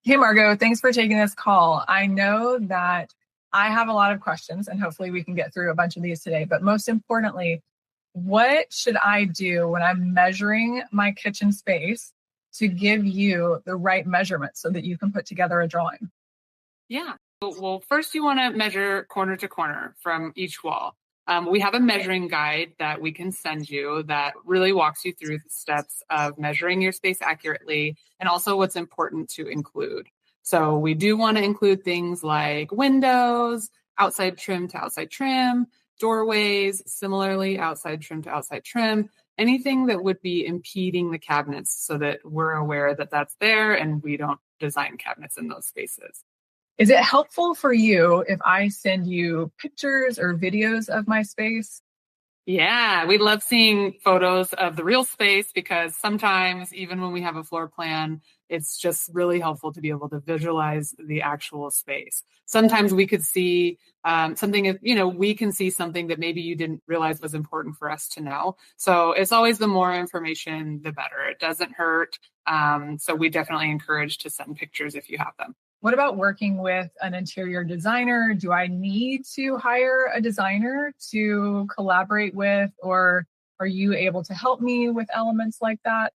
Hey, Margot, thanks for taking this call. I know that I have a lot of questions, and hopefully we can get through a bunch of these today. But most importantly, what should I do when I'm measuring my kitchen space to give you the right measurements so that you can put together a drawing? Yeah. Well, first you want to measure corner to corner from each wall. We have a measuring guide that we can send you that really walks you through the steps of measuring your space accurately and also what's important to include. So we do want to include things like windows, outside trim to outside trim, doorways, similarly outside trim to outside trim, anything that would be impeding the cabinets so that we're aware that that's there and we don't design cabinets in those spaces. Is it helpful for you if I send you pictures or videos of my space? Yeah, we love seeing photos of the real space because sometimes, even when we have a floor plan, it's just really helpful to be able to visualize the actual space. Sometimes we could see something, we can see something that maybe you didn't realize was important for us to know. So it's always the more information, the better. It doesn't hurt. So we definitely encourage to send pictures if you have them. What about working with an interior designer? Do I need to hire a designer to collaborate with, or are you able to help me with elements like that?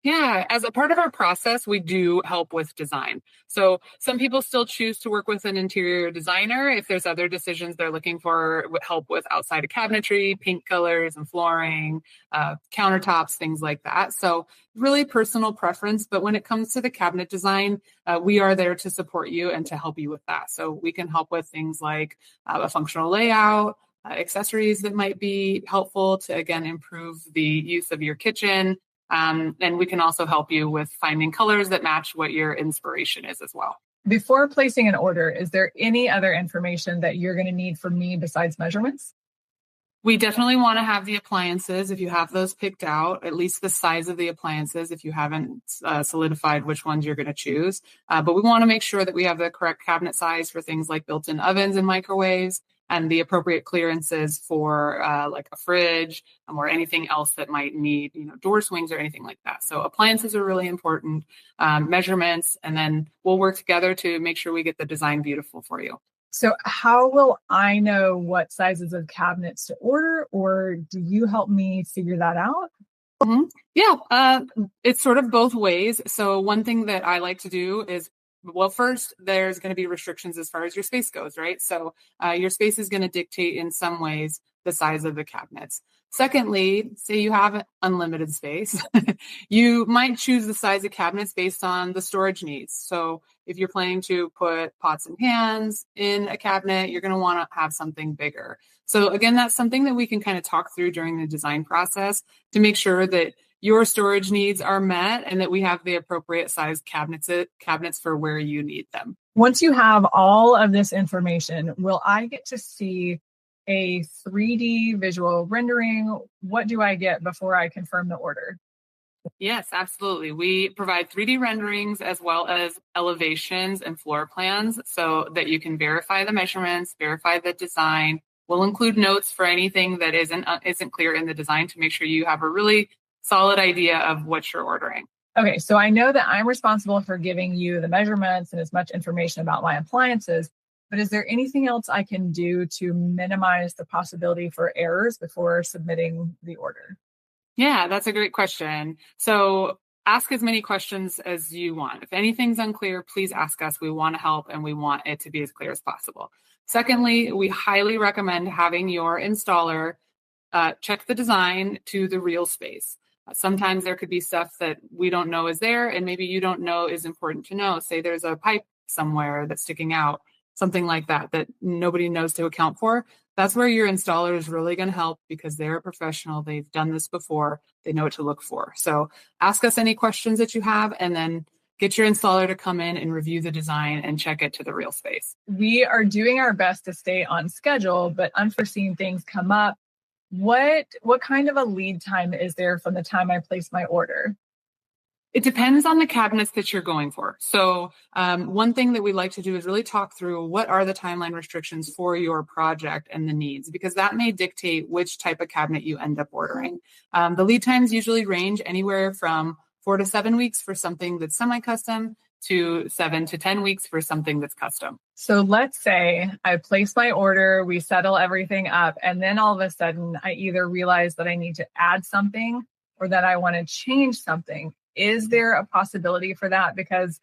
Yeah, as a part of our process, we do help with design. So some people still choose to work with an interior designer if there's other decisions they're looking for help with outside of cabinetry, paint colors and flooring, countertops, things like that. So really personal preference. But when it comes to the cabinet design, we are there to support you and to help you with that. So we can help with things like a functional layout, accessories that might be helpful to, again, improve the use of your kitchen. And we can also help you with finding colors that match what your inspiration is as well. Before placing an order, is there any other information that you're going to need from me besides measurements? We definitely want to have the appliances if you have those picked out, at least the size of the appliances if you haven't solidified which ones you're going to choose. But we want to make sure that we have the correct cabinet size for things like built-in ovens and microwaves and the appropriate clearances for like a fridge or anything else that might need, door swings or anything like that. So appliances are really important, measurements, and then we'll work together to make sure we get the design beautiful for you. So how will I know what sizes of cabinets to order, or do you help me figure that out? Mm-hmm. Yeah, it's sort of both ways. So one thing that I like to do is, well, first, there's going to be restrictions as far as your space goes, right? So your space is going to dictate in some ways the size of the cabinets. Secondly, say you have unlimited space, you might choose the size of cabinets based on the storage needs. So if you're planning to put pots and pans in a cabinet, you're going to want to have something bigger. So again, that's something that we can kind of talk through during the design process to make sure that your storage needs are met and that we have the appropriate size cabinets for where you need them. Once you have all of this information, will I get to see a 3D visual rendering? What do I get before I confirm the order? Yes, absolutely. We provide 3D renderings as well as elevations and floor plans so that you can verify the measurements, verify the design. We'll include notes for anything that isn't clear in the design to make sure you have a really solid idea of what you're ordering. Okay, so I know that I'm responsible for giving you the measurements and as much information about my appliances, but is there anything else I can do to minimize the possibility for errors before submitting the order? Yeah, that's a great question. So ask as many questions as you want. If anything's unclear, please ask us. We want to help and we want it to be as clear as possible. Secondly, we highly recommend having your installer check the design to the real space. Sometimes there could be stuff that we don't know is there and maybe you don't know is important to know. Say there's a pipe somewhere that's sticking out, something like that nobody knows to account for. That's where your installer is really going to help because they're a professional. They've done this before. They know what to look for. So ask us any questions that you have and then get your installer to come in and review the design and check it to the real space. We are doing our best to stay on schedule, but unforeseen things come up. What kind of a lead time is there from the time I place my order? It depends on the cabinets that you're going for. So one thing that we like to do is really talk through what are the timeline restrictions for your project and the needs, because that may dictate which type of cabinet you end up ordering. The lead times usually range anywhere from 4 to 7 weeks for something that's semi-custom to 7 to 10 weeks for something that's custom. So let's say I place my order, we settle everything up, and then all of a sudden I either realize that I need to add something or that I want to change something. Is there a possibility for that? Because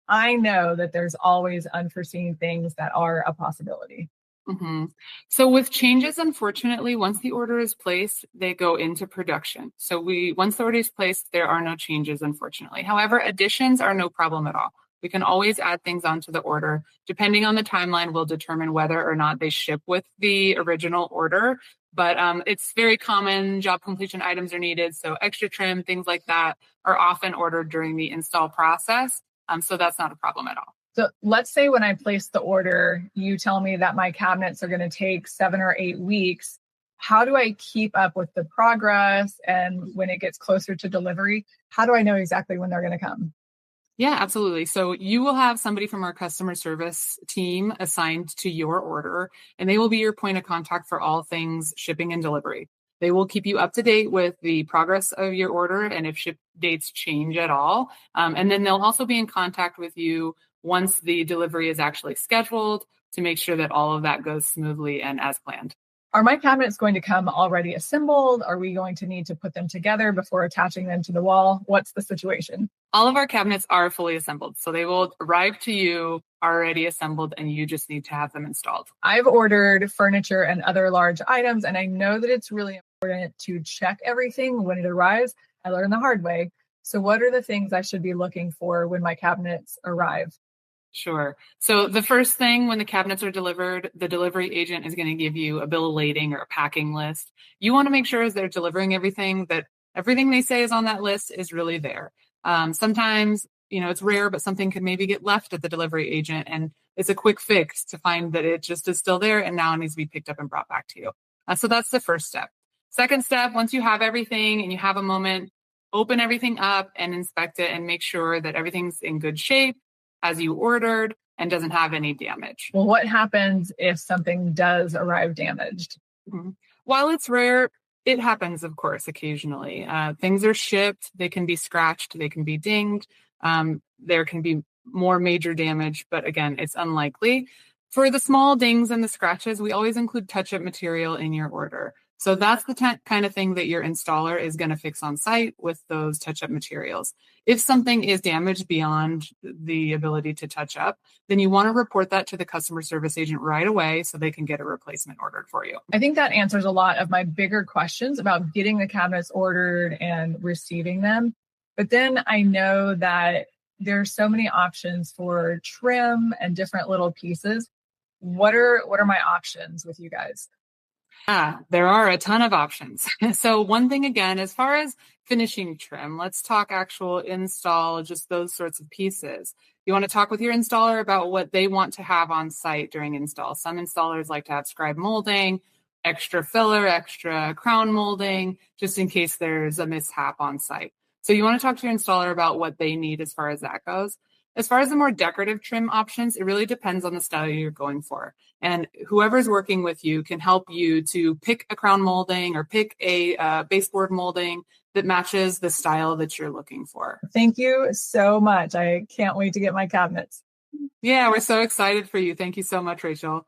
I know that there's always unforeseen things that are a possibility. Mm-hmm. So with changes, unfortunately, once the order is placed, they go into production. So once the order is placed, there are no changes, unfortunately. However, additions are no problem at all. We can always add things onto the order. Depending on the timeline, we'll determine whether or not they ship with the original order. But it's very common. Job completion items are needed. So extra trim, things like that are often ordered during the install process. So that's not a problem at all. So let's say when I place the order, you tell me that my cabinets are going to take 7 or 8 weeks. How do I keep up with the progress? And when it gets closer to delivery, how do I know exactly when they're going to come? Yeah, absolutely. So you will have somebody from our customer service team assigned to your order, and they will be your point of contact for all things shipping and delivery. They will keep you up to date with the progress of your order and if ship dates change at all. And then they'll also be in contact with you once the delivery is actually scheduled to make sure that all of that goes smoothly and as planned. Are my cabinets going to come already assembled? Are we going to need to put them together before attaching them to the wall? What's the situation? All of our cabinets are fully assembled. So they will arrive to you already assembled and you just need to have them installed. I've ordered furniture and other large items, and I know that it's really important to check everything when it arrives. I learned the hard way. So what are the things I should be looking for when my cabinets arrive? Sure. So the first thing when the cabinets are delivered, the delivery agent is going to give you a bill of lading or a packing list. You want to make sure as they're delivering everything that everything they say is on that list is really there. Sometimes, it's rare, but something could maybe get left at the delivery agent and it's a quick fix to find that it just is still there and now it needs to be picked up and brought back to you. So that's the first step. Second step, once you have everything and you have a moment, open everything up and inspect it and make sure that everything's in good shape as you ordered and doesn't have any damage. Well, what happens if something does arrive damaged? Mm-hmm. While it's rare, it happens, of course, occasionally. Things are shipped, they can be scratched, they can be dinged. There can be more major damage, but again, it's unlikely. For the small dings and the scratches, we always include touch-up material in your order. So that's the kind of thing that your installer is going to fix on site with those touch-up materials. If something is damaged beyond the ability to touch up, then you want to report that to the customer service agent right away so they can get a replacement ordered for you. I think that answers a lot of my bigger questions about getting the cabinets ordered and receiving them. But then I know that there's so many options for trim and different little pieces. What are my options with you guys? There are a ton of options. So one thing again, as far as finishing trim, let's talk actual install, just those sorts of pieces. You want to talk with your installer about what they want to have on site during install. Some installers like to have scribe molding, extra filler, extra crown molding, just in case there's a mishap on site. So you want to talk to your installer about what they need as far as that goes. As far as the more decorative trim options, it really depends on the style you're going for. And whoever's working with you can help you to pick a crown molding or pick a baseboard molding that matches the style that you're looking for. Thank you so much. I can't wait to get my cabinets. Yeah, we're so excited for you. Thank you so much, Rachel.